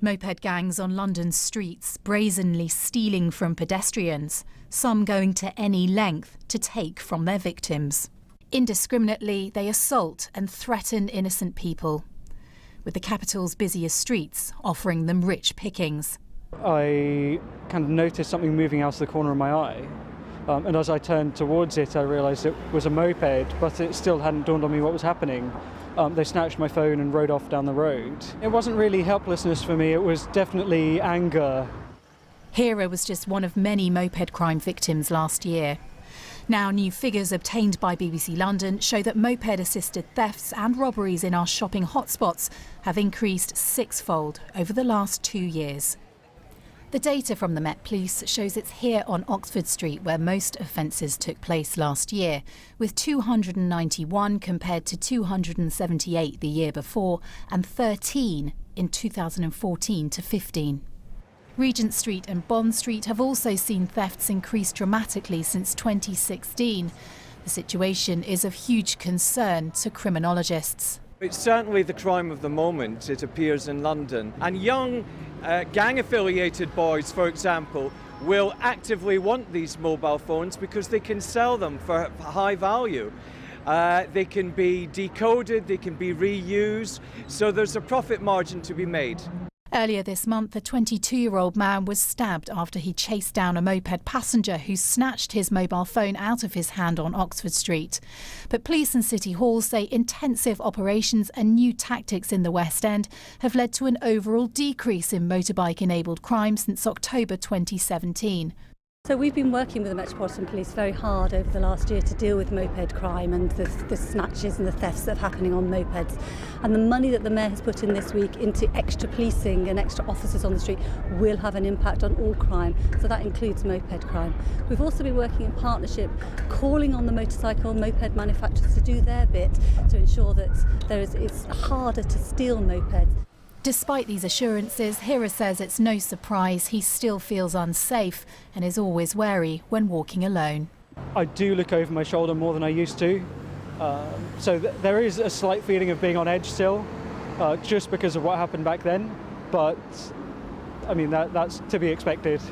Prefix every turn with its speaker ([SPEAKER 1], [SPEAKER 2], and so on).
[SPEAKER 1] Moped gangs on London's streets brazenly stealing from pedestrians, some going to any length to take from their victims. Indiscriminately, they assault and threaten innocent people, with the capital's busiest streets offering them rich pickings.
[SPEAKER 2] I kind of noticed something moving out of the corner of my eye, and as I turned towards it, I realised it was a moped, but it still hadn't dawned on me what was happening. They snatched my phone and rode off down the road. It wasn't really helplessness for me, it was definitely anger.
[SPEAKER 1] Hira was just one of many moped crime victims last year. Now, new figures obtained by BBC London show that moped-assisted thefts and robberies in our shopping hotspots have increased sixfold over the last 2 years. The data from the Met Police shows it's here on Oxford Street where most offences took place last year, with 291 compared to 278 the year before and 13 in 2014 to 15. Regent Street and Bond Street have also seen thefts increase dramatically since 2016. The situation is of huge concern to criminologists.
[SPEAKER 3] It's certainly the crime of the moment, it appears in London. And young gang-affiliated boys, for example, will actively want these mobile phones because they can sell them for high value. They can be decoded, they can be reused, so there's a profit margin to be made.
[SPEAKER 1] Earlier this month, a 22-year-old man was stabbed after he chased down a moped passenger who snatched his mobile phone out of his hand on Oxford Street. But police and City Hall say intensive operations and new tactics in the West End have led to an overall decrease in motorbike-enabled crime since October 2017.
[SPEAKER 4] So we've been working with the Metropolitan Police very hard over the last year to deal with moped crime and the snatches and the thefts that are happening on mopeds. And the money that the Mayor has put in this week into extra policing and extra officers on the street will have an impact on all crime. So that includes moped crime. We've also been working in partnership, calling on the motorcycle moped manufacturers to do their bit to ensure that it's harder to steal mopeds.
[SPEAKER 1] Despite these assurances, Hira says it's no surprise he still feels unsafe and is always wary when walking alone.
[SPEAKER 2] I do look over my shoulder more than I used to, so there is a slight feeling of being on edge still, just because of what happened back then, but I mean that's to be expected.